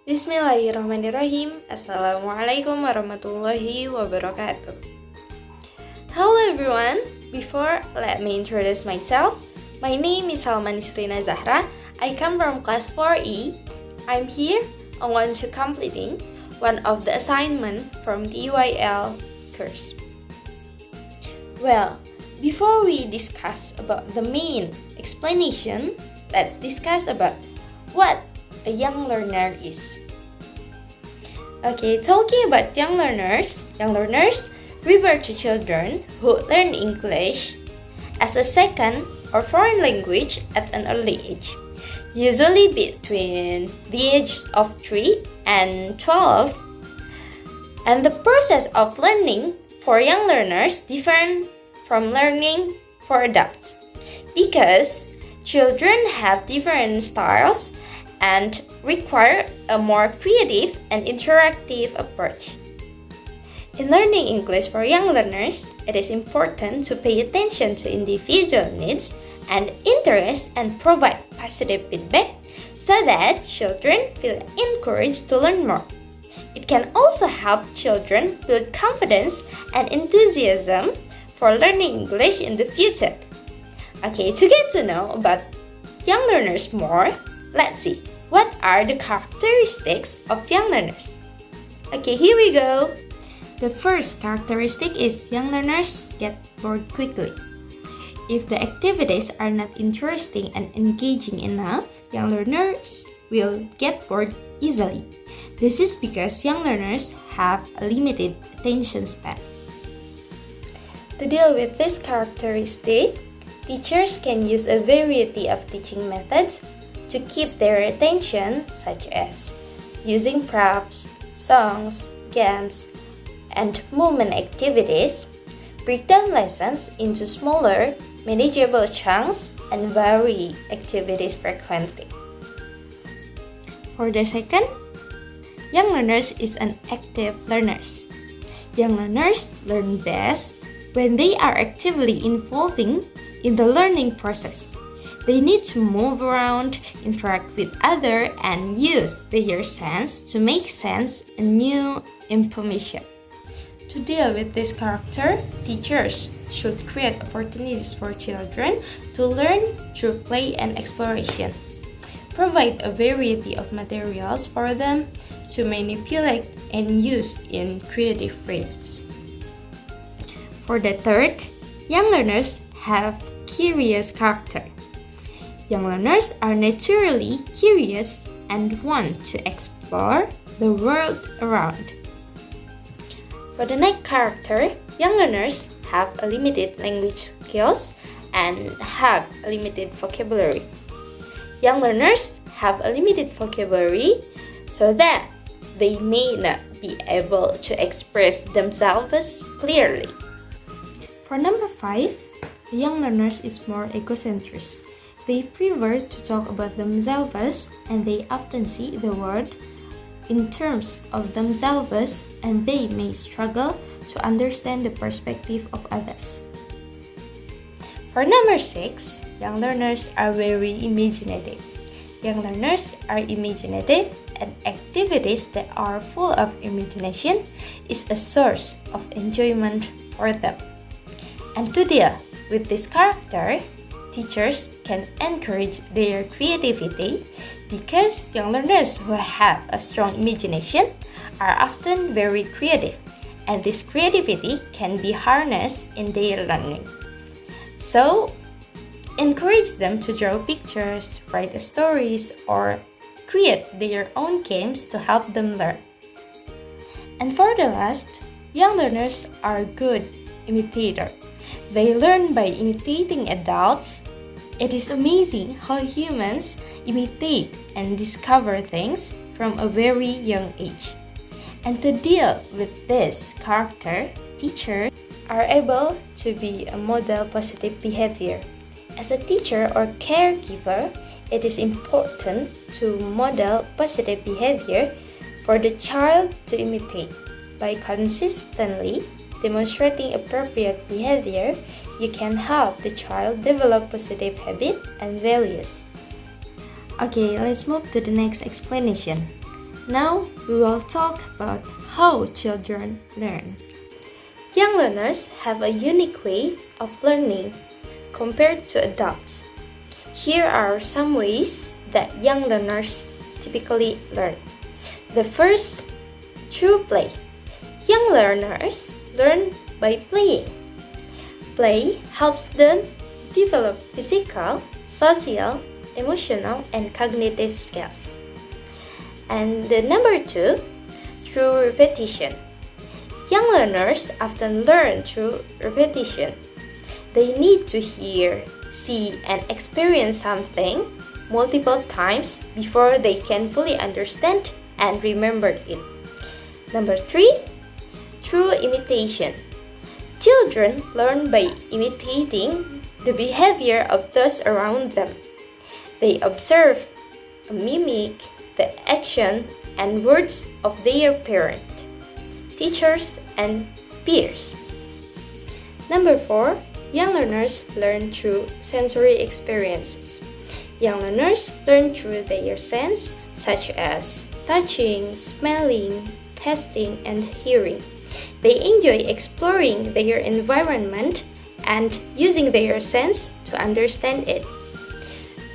Bismillahirrahmanirrahim. Assalamualaikum warahmatullahi wabarakatuh. Hello everyone. Before, let me introduce myself. My name is SalmaNzahra. I come from class 4E. I'm here on to completing one of the assignment from TEYL course. Well, before we discuss about the main explanation, let's discuss about what a young learner is. Okay, talking about young learners refer to children who learn English as a second or foreign language at an early age, usually between the age of 3 and 12. And the process of learning for young learners different from learning for adults because children have different styles and require a more creative and interactive approach. In learning English for young learners, it is important to pay attention to individual needs and interests and provide positive feedback so that children feel encouraged to learn more. It can also help children build confidence and enthusiasm for learning English in the future. Okay, to get to know about young learners more, let's see, what are the characteristics of young learners? Okay, here we go. The first characteristic is young learners get bored quickly. If the activities are not interesting and engaging enough, young learners will get bored easily. This is because young learners have a limited attention span. To deal with this characteristic, teachers can use a variety of teaching methods to keep their attention, such as using props, songs, games, and movement activities, break down lessons into smaller, manageable chunks, and vary activities frequently. For the second, young learners is an active learners. Young learners learn best when they are actively involving in the learning process. They need to move around, interact with others, and use their sense to make sense of new information. To deal with this character, teachers should create opportunities for children to learn through play and exploration. Provide a variety of materials for them to manipulate and use in creative ways. For the third, young learners have curious character. Young learners are naturally curious and want to explore the world around. For the next character, young learners have a limited language skills and have a limited vocabulary. Young learners have a limited vocabulary so that they may not be able to express themselves clearly. For number 5, the young learners is more egocentric. They prefer to talk about themselves and they often see the world in terms of themselves and they may struggle to understand the perspective of others. For number 6, young learners are very imaginative. Young learners are imaginative and activities that are full of imagination is a source of enjoyment for them. And to deal with this character, teachers can encourage their creativity because young learners who have a strong imagination are often very creative, and this creativity can be harnessed in their learning. So, encourage them to draw pictures, write stories, or create their own games to help them learn. And for the last, young learners are good imitators. They learn by imitating adults. It is amazing how humans imitate and discover things from a very young age. And to deal with this character, teachers are able to be a model positive behavior. As a teacher or caregiver, it is important to model positive behavior for the child to imitate. By consistently demonstrating appropriate behavior, you can help the child develop positive habits and values. Okay, let's move to the next explanation. Now we will talk about how children learn. Young learners have a unique way of learning compared to adults. Here are some ways that young learners typically learn. The first, through play. Young learners learn by playing. Play helps them develop physical, social, emotional, and cognitive skills. And the number two, through repetition. Young learners often learn through repetition. They need to hear, see, and experience something multiple times before they can fully understand and remember it. Number three, through imitation. Children learn by imitating the behavior of those around them. They observe, mimic the action and words of their parent, teachers, and peers. Number four, young learners learn through sensory experiences. Young learners learn through their sense, such as touching, smelling, tasting, and hearing. They enjoy exploring their environment and using their sense to understand it.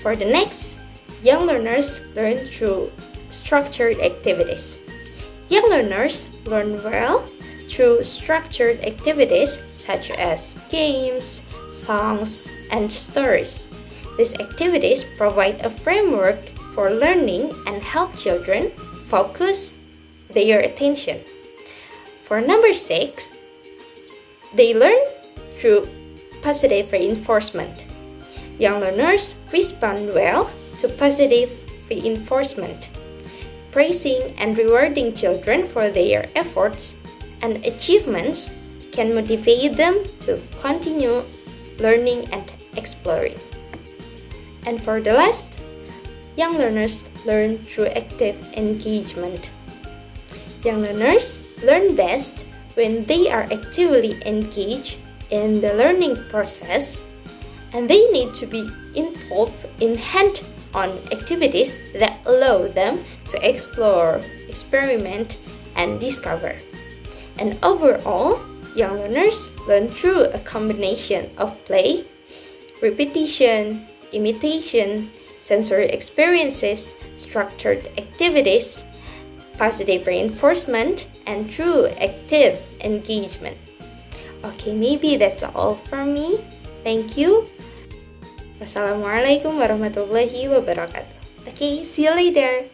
For the next, young learners learn through structured activities. Young learners learn well through structured activities such as games, songs, and stories. These activities provide a framework for learning and help children focus their attention. For number six, they learn through positive reinforcement. Young learners respond well to positive reinforcement. Praising and rewarding children for their efforts and achievements can motivate them to continue learning and exploring. And for the last, young learners learn through active engagement. Young learners learn best when they are actively engaged in the learning process, and they need to be involved in hands-on activities that allow them to explore, experiment, and discover. And overall, young learners learn through a combination of play, repetition, imitation, sensory experiences, structured activities, positive reinforcement, and through active engagement. Okay, maybe that's all from me. Thank you. Wassalamualaikum warahmatullahi wabarakatuh. Okay, see you later.